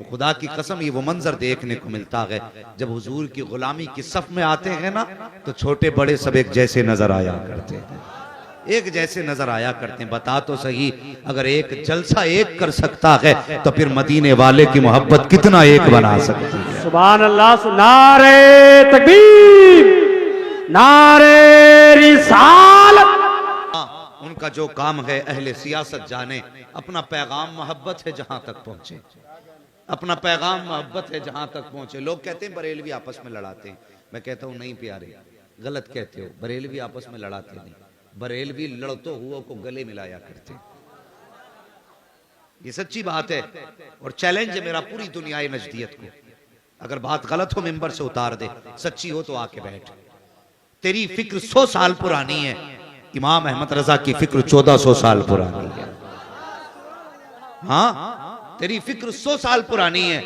तो खुदा की कसम ये वो मंजर देखने को मिलता है जब हुजूर की गुलामी की सफ में आते हैं ना, तो छोटे बड़े सब एक जैसे नजर आया करते हैं, एक जैसे नजर आया करते हैं। बता तो सही, अगर एक जलसा एक कर सकता है तो फिर मदीने वाले की मोहब्बत कितना एक बना सकती है। सुभान अल्लाह। नारे तकबीर, नारे रिसालत। उनका जो काम है अहले सियासत जाने, अपना पैगाम मोहब्बत है जहां तक पहुंचे, अपना पैगाम मोहब्बत है जहां तक पहुंचे। लोग कहते हैं बरेलवी आपस में लड़ाते हैं, मैं कहता हूं नहीं प्यारे, गलत कहते हो। बरेलवी आपस में लड़ाते नहीं, बरेलवी लड़ते हुओं को गले मिलाया करते हैं। ये सच्ची बात है और चैलेंज है मेरा पूरी दुनिया नजदियत को। अगर बात गलत हो मिंबर से उतार दे, सच्ची हो तो आके बैठ। तेरी फिक्र 100 साल पुरानी है, इमाम अहमद रजा की फिक्र 1400 साल पुरानी है। हाँ, तेरी फिक्र 100 साल पुरानी है।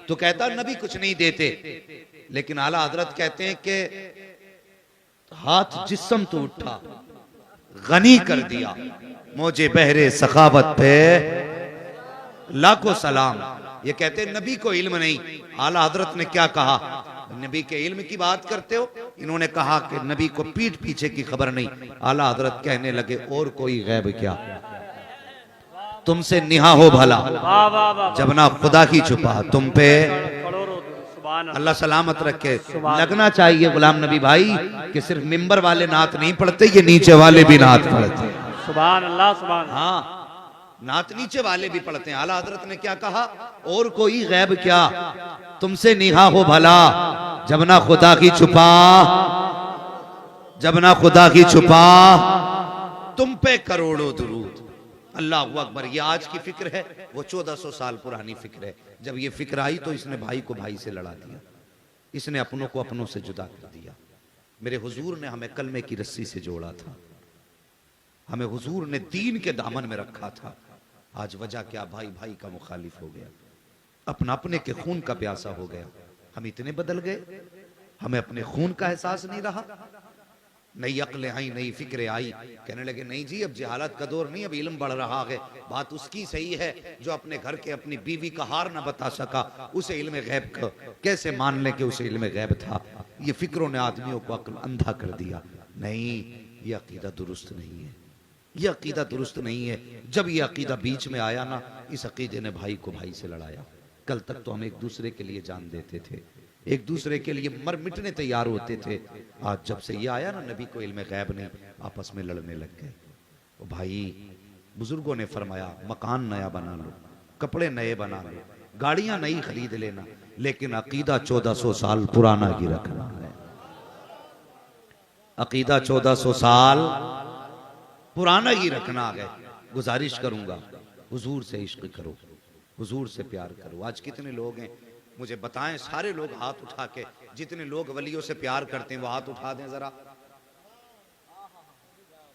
तो कहता नबी कुछ नहीं देते, लेकिन आला हजरत कहते हैं कि हाथ जिस्म तो उठा, गनी कर दिया, मुझे बहरे सखावत पे लाखों सलाम। ये कहते हैं नबी को इल्म नहीं। आला हजरत ने क्या कहा? नबी के इल्म की बात करते हो? इन्होंने कहा कि नबी को पीठ पीछे की खबर नहीं। आला हजरत कहने लगे और कोई गैब क्या, तुमसे निहा हो भला, जब ना खुदा की छुपा तुम पे। अल्लाह सलामत रखे। लगना चाहिए गुलाम नबी भाई कि सिर्फ मिंबर वाले नात नहीं पढ़ते, ये नीचे वाले भी नात पढ़ते। सुभान अल्लाह, सुभान। हाँ, नात नीचे वाले भी पढ़ते हैं। आला हजरत ने क्या कहा? और कोई गैब क्या, तुमसे निहा हो भला, जब ना खुदा की छुपा, जब ना खुदा की छुपा तुम पे करोड़ों दुरूद। अल्लाह अकबर। ये आज की फिक्र है, वो 1400 साल पुरानी फिक्र है। जब ये फिक्र आई तो इसने भाई को भाई से लड़ा दिया, इसने अपनों को अपनों से जुदा कर दिया। मेरे हुजूर ने हमें कलमे की रस्सी से जोड़ा था, हमें हुजूर ने दीन के दामन में रखा था। आज वजह क्या? भाई भाई का मुखालिफ हो गया, अपना अपने के खून का प्यासा हो गया। हम इतने बदल गए, हमें अपने खून का एहसास नहीं रहा। नई अक्लें आई, नई फिक्रें आई, कहने लगे नहीं जी अब जहालत का दौर नहीं, अब इल्म बढ़ रहा है। बात उसकी सही है जो अपने घर के अपनी बीवी का हार ना बता सका, उसे इल्म गैब का कैसे मान ले कि उसे इल्म गैब था। ये फिक्रों ने आदमियों को अक्ल अंधा कर दिया। नहीं, ये अकीदा दुरुस्त नहीं है, ये अकीदा दुरुस्त नहीं है। जब ये अकीदा बीच में आया ना, इस अकीदे ने भाई को भाई से लड़ाया। कल तक तो हम एक दूसरे के लिए जान देते थे, एक दूसरे के लिए मर मिटने तैयार होते थे। आज जब से ये आया ना नबी को इल्म गैब ने, आपस में लड़ने लग गए। ओ भाई, बुजुर्गों ने फरमाया मकान नया बना लो, कपड़े नए बना लो, गाड़ियां नई खरीद लेना, लेकिन अकीदा 1400 साल पुराना ही रखना है। अकीदा 1400 साल पुराना ही रखना है। गुजारिश करूंगा हुजूर से इश्क करो, हुजूर से प्यार करो। आज कितने लोग हैं मुझे बताएं, सारे लोग हाथ उठा के, जितने लोग वलियों से प्यार करते हैं वो हाथ उठा दें जरा।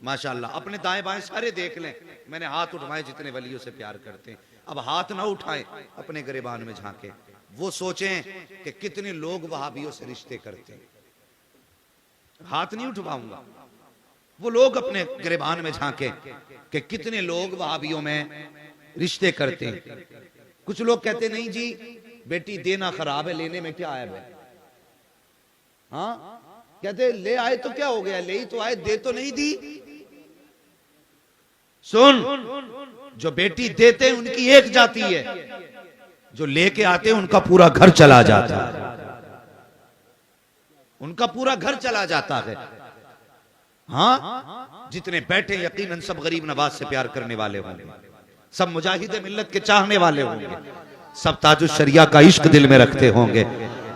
माशाल्लाह, अपने दाएं बाएं सारे देख लें, मैंने हाथ उठवाए जितने वलियों से प्यार करते हैं। अब हाथ ना उठाएं, अपने गिरेबान में झांके, वो सोचें कि कितने लोग वहाबियों से रिश्ते करते हैं। हाथ नहीं उठवाऊंगा, वो लोग अपने गिरेबान में झांके कि कितने लोग वहाबियों में रिश्ते करते हैं। कुछ लोग कहते नहीं जी बेटी देना खराब है, लेने में क्या आया है। हाँ, कहते ले आए तो क्या हो गया, ले ही तो आए, दे तो नहीं दी। सुन, जो बेटी देते हैं उनकी एक जाती है, जो लेके आते हैं उनका पूरा घर चला जाता है, उनका पूरा घर चला जाता है। हाँ, जितने बैठे यकीनन सब गरीब नवाज से प्यार करने वाले होंगे, सब मुजाहिद मिल्लत के चाहने वाले होंगे, सब ताजुश शरिया का इश्क दिल में रखते होंगे,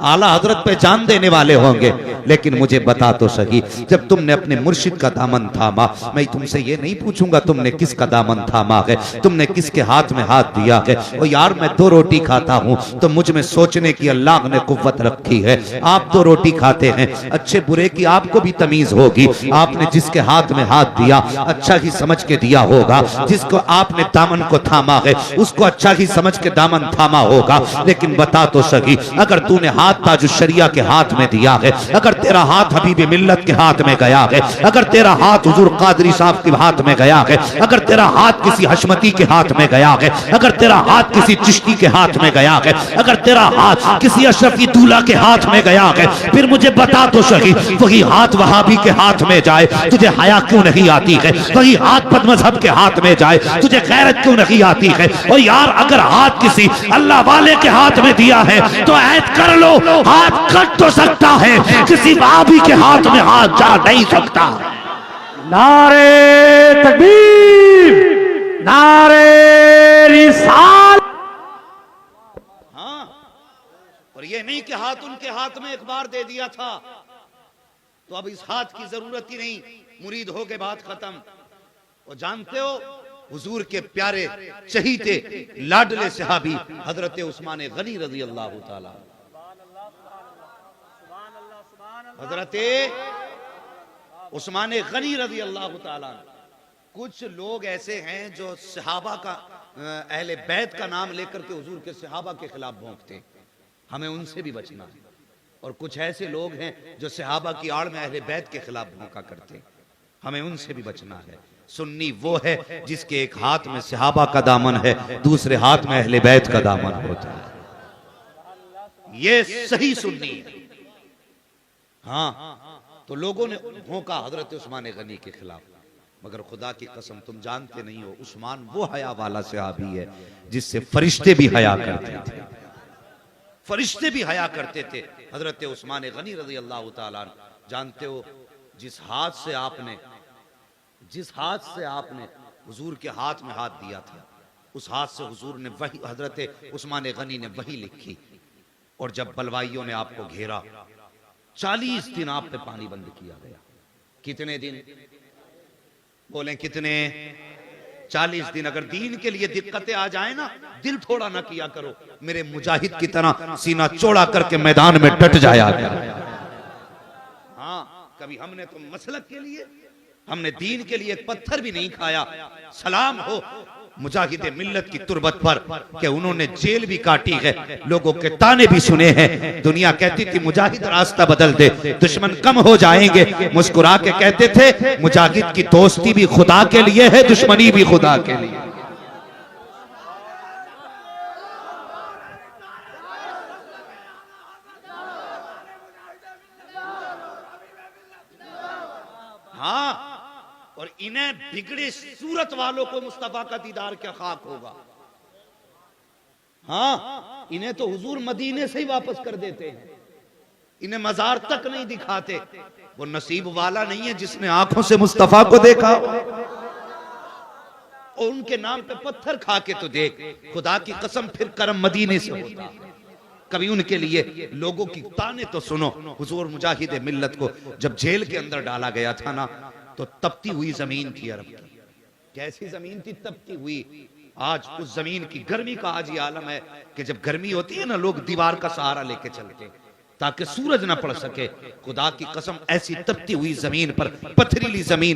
आला हजरत पे जान देने वाले होंगे। लेकिन मुझे बता तो सही, जब तुमने अपने मुर्शिद का दामन थामा, मैं तुमसे ये नहीं पूछूंगा तुमने किसका दामन थामा है, तुमने किसके हाथ में हाथ दिया है। और यार मैं 2 रोटी खाता हूँ तो मुझ में सोचने की अल्लाह ने कुव्वत रखी है। आप 2 रोटी खाते हैं, अच्छे बुरे की आपको भी तमीज होगी। आपने जिसके हाथ में हाथ दिया अच्छा ही समझ के दिया होगा, जिसको आपने दामन को थामा है उसको अच्छा ही समझ के दामन थामा होगा। लेकिन बता तो सही, अगर तूने हाथ हाथ ताज शरिया के हाथ में दिया है, अगर तेरा हाथ हबीब मिल्लत के हाथ में गया है, अगर तेरा हाथ हुजूर कादरी साहब के हाथ में गया है, अगर तेरा हाथ किसी हशमती के हाथ में गया है, अगर तेरा हाथ किसी चिश्ती के हाथ में गया है, अगर तेरा हाथ किसी अशरफी दूल्हा के हाथ में गया है, फिर मुझे बता तो सही, वही हाथ वहाबी के हाथ में जाए तुझे हया क्यों नहीं आती है? वही हाथ बदमज़हब के हाथ में जाए तुझे गैरत क्यों नहीं आती है? और यार अगर हाथ किसी अल्लाह वाले के हाथ में दिया है तो ऐद कर लो, हाथ कट तो सकता है, किसी वहाबी के हाथ में हाथ जा नहीं सकता। नारे तकबीर, नारे रिसाल। हाँ, और ये नहीं कि हाथ उनके हाथ में एक बार दे दिया था तो अब इस हाथ की जरूरत ही नहीं, मुरीद हो के बात खत्म। और जानते हो हुजूर के प्यारे चहीते लाडले सहाबी हजरत उस्मान गनी रजी अल्लाह ताला, हजरत उस्मान गनी रजी अल्लाह ताला, कुछ लोग ऐसे हैं जो सहाबा का अहले बैत का नाम लेकर के हुजूर के सहाबा के खिलाफ भौंकते हैं, हमें उनसे भी बचना है। और कुछ ऐसे लोग हैं जो सहाबा की आड़ में अहले बैत के खिलाफ भौंका करते हैं, हमें उनसे भी बचना है। सुन्नी वो है जिसके एक हाथ में सहाबा का दामन है, दूसरे हाथ में अहले बैत का दामन होता है, ये सही सुन्नी है। हाँ, तो लोगों ने भौंका हजरत उस्मान गनी के खिलाफ, मगर खुदा की कसम तुम जानते नहीं हो उस्मान वो हया वाला सहाबी है जिससे फरिश्ते भी हया करते थे, फरिश्ते भी हया करते थे। हजरत उस्मान गनी रज़ी अल्लाह ताला, जानते हो जिस हाथ से आपने हुजूर के हाथ में हाथ दिया था, उस हाथ से हुजूर ने वही, हजरत उस्मान गनी ने वही लिखी। और जब बलवाइयों ने आपको घेरा 40 दिन आप पे पानी बंद किया गया। कितने दिन बोलें? कितने? 40 दिन। अगर दीन के लिए दिक्कतें आ जाए ना, दिल थोड़ा ना किया करो, मेरे मुजाहिद की तरह सीना चौड़ा करके मैदान में डट जाया करो। हाँ, कभी हमने तो मसलक के लिए, हमने दीन के लिए एक पत्थर भी नहीं खाया। सलाम हो मुजाहिद मिल्लत की तुरबत पर कि उन्होंने जेल भी काटी है, लोगों के ताने भी सुने हैं। दुनिया कहती थी मुजाहिद रास्ता बदल दे, दुश्मन कम हो जाएंगे, मुस्कुरा के कहते थे मुजाहिद की दोस्ती भी खुदा के लिए है, दुश्मनी भी खुदा के लिए। हाँ, और इन्हें बिगड़े सूरत वालों को मुस्तफा का दीदार क्या खाक होगा। हाँ, इन्हें तो हुजूर मदीने से ही वापस कर देते हैं, इन्हें मजार तक नहीं दिखाते। वो नसीब वाला नहीं है जिसने आंखों से मुस्तफा को देखा। और उनके नाम पे पत्थर खा के तो देख, खुदा की कसम फिर करम मदीने से होता। कभी उनके लिए लोगों की ताने तो सुनो। हुजूर मुजाहिद मिल्लत को जब जेल के अंदर डाला गया था ना, तो तपती हुई जमीन थी अरब की। कैसी जमीन थी? तपती हुई। आज उस जमीन की गर्मी का आज ये आलम है कि जब गर्मी होती है ना, लोग दीवार का सहारा लेके चलते हैं ताकि सूरज ना पड़ सके। खुदा की कसम ऐसी तपती हुई जमीन पर, पथरीली जमीन